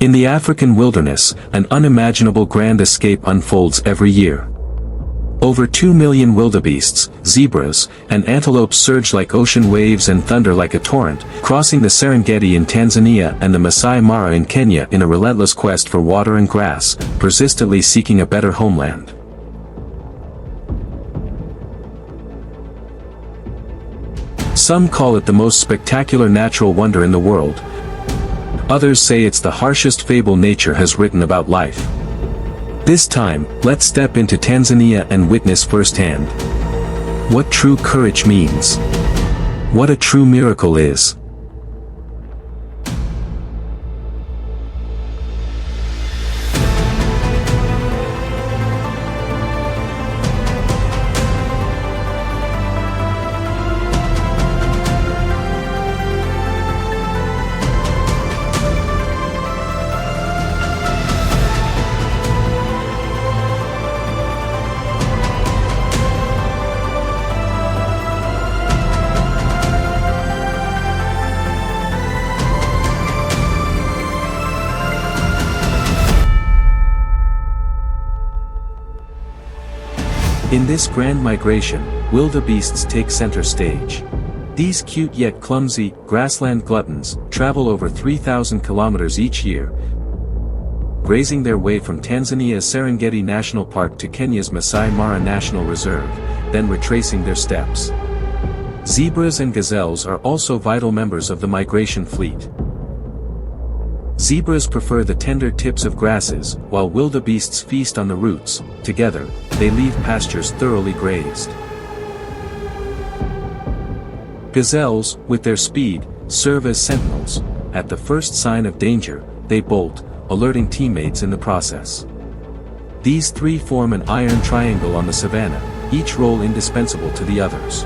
In the African wilderness, an unimaginable grand escape unfolds every year. Over 2 million wildebeests, zebras, and antelopes surge like ocean waves and thunder like a torrent, crossing the Serengeti in Tanzania and the Masai Mara in Kenya in a relentless quest for water and grass, persistently seeking a better homeland. Some call it the most spectacular natural wonder in the world. Others say it's the harshest fable nature has written about life. This time, let's step into Tanzania and witness firsthand what true courage means. What a true miracle is. In this grand migration, wildebeests take center stage. These cute yet clumsy, grassland gluttons, travel over 3,000 kilometers each year, grazing their way from Tanzania's Serengeti National Park to Kenya's Masai Mara National Reserve, then retracing their steps. Zebras and gazelles are also vital members of the migration fleet. Zebras prefer the tender tips of grasses, while wildebeests feast on the roots. Together, they leave pastures thoroughly grazed. Gazelles, with their speed, serve as sentinels. At the first sign of danger, they bolt, alerting teammates in the process. These three form an iron triangle on the savanna, each role indispensable to the others.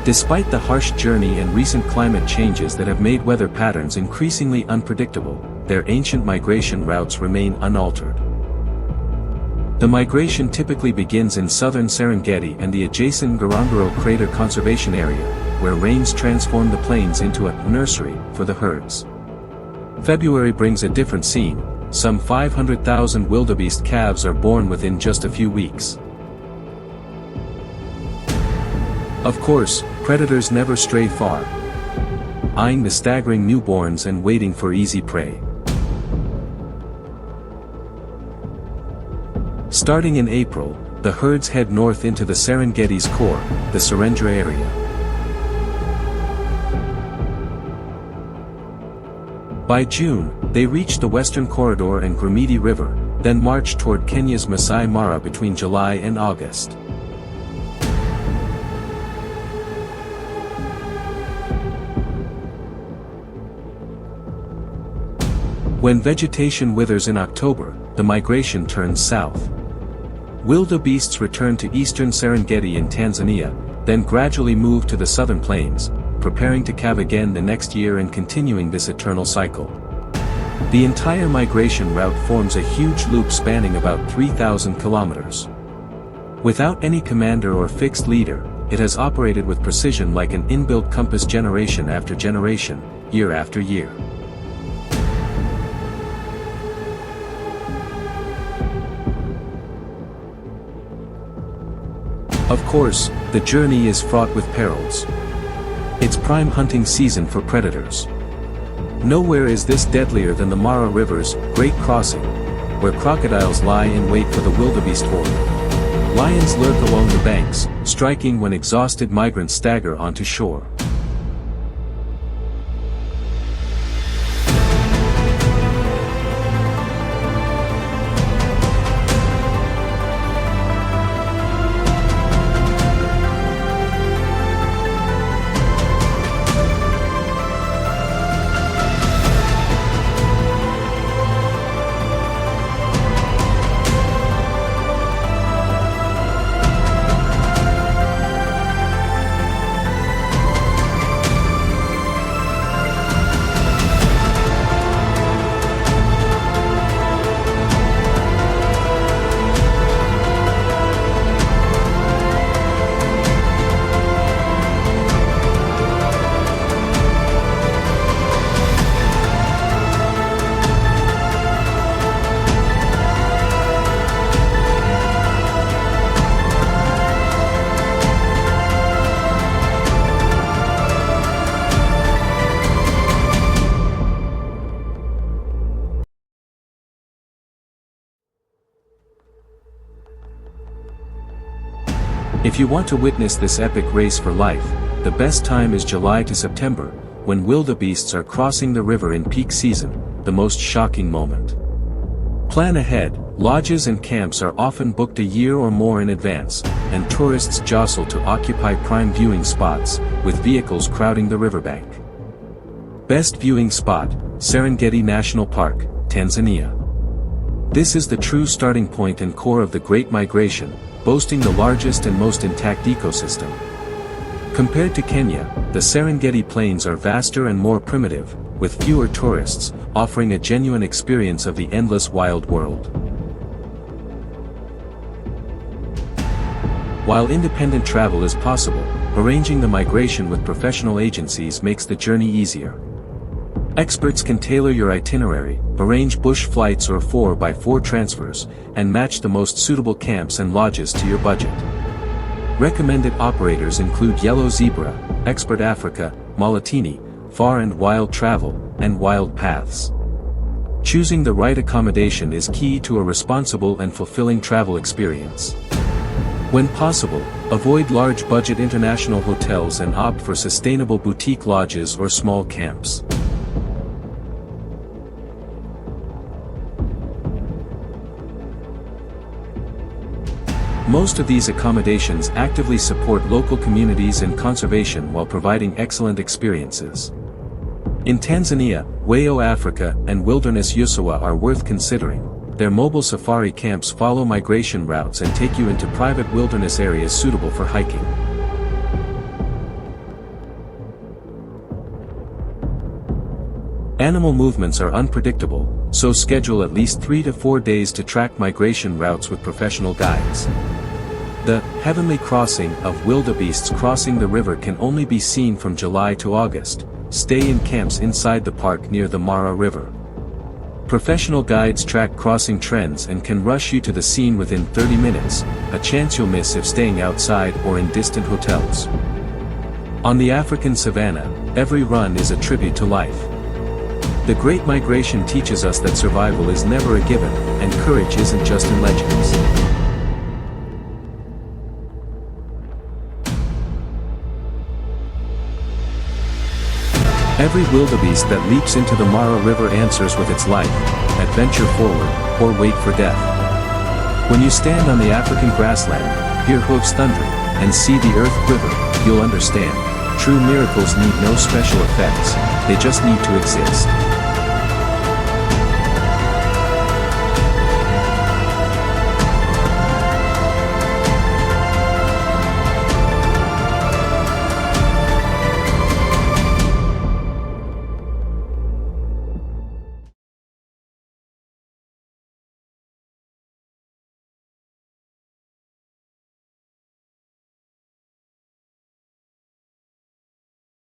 Despite the harsh journey and recent climate changes that have made weather patterns increasingly unpredictable, their ancient migration routes remain unaltered. The migration typically begins in southern Serengeti and the adjacent Ngorongoro Crater Conservation Area, where rains transform the plains into a nursery for the herds. February brings a different scene. Some 500,000 wildebeest calves are born within just a few weeks. Of course, predators never stray far, eyeing the staggering newborns and waiting for easy prey. Starting in April, the herds head north into the Serengeti's core, the Serengeti area. By June, they reach the Western Corridor and Gramidi River, then march toward Kenya's Masai Mara between July and August. When vegetation withers in October, the migration turns south. Wildebeests return to eastern Serengeti in Tanzania, then gradually move to the southern plains, preparing to calve again the next year and continuing this eternal cycle. The entire migration route forms a huge loop spanning about 3,000 kilometers. Without any commander or fixed leader, it has operated with precision like an inbuilt compass generation after generation, year after year. Of course, the journey is fraught with perils. It's prime hunting season for predators. Nowhere is this deadlier than the Mara River's Great Crossing, where crocodiles lie in wait for the wildebeest horde. Lions lurk along the banks, striking when exhausted migrants stagger onto shore. If you want to witness this epic race for life, the best time is July to September, when wildebeests are crossing the river in peak season, the most shocking moment. Plan ahead. Lodges and camps are often booked a year or more in advance, and tourists jostle to occupy prime viewing spots, with vehicles crowding the riverbank. Best viewing spot, Serengeti National Park, Tanzania. This is the true starting point and core of the Great Migration, boasting the largest and most intact ecosystem. Compared to Kenya, the Serengeti plains are vaster and more primitive, with fewer tourists, offering a genuine experience of the endless wild world. While independent travel is possible, arranging the migration with professional agencies makes the journey easier. Experts can tailor your itinerary, arrange bush flights or 4x4 transfers, and match the most suitable camps and lodges to your budget. Recommended operators include Yellow Zebra, Expert Africa, Malatini, Far and Wild Travel, and Wild Paths. Choosing the right accommodation is key to a responsible and fulfilling travel experience. When possible, avoid large-budget international hotels and opt for sustainable boutique lodges or small camps. Most of these accommodations actively support local communities and conservation while providing excellent experiences. In Tanzania, Wayo Africa and Wilderness Usawa are worth considering. Their mobile safari camps follow migration routes and take you into private wilderness areas suitable for hiking. Animal movements are unpredictable, so schedule at least 3 to 4 days to track migration routes with professional guides. The heavenly crossing of wildebeests crossing the river can only be seen from July to August. Stay in camps inside the park near the Mara River. Professional guides track crossing trends and can rush you to the scene within 30 minutes, a chance you'll miss if staying outside or in distant hotels. On the African savanna, every run is a tribute to life. The Great Migration teaches us that survival is never a given, and courage isn't just in legends. Every wildebeest that leaps into the Mara River answers with its life, adventure forward, or wait for death. When you stand on the African grassland, hear hooves thundering, and see the earth quiver, you'll understand. True miracles need no special effects, they just need to exist.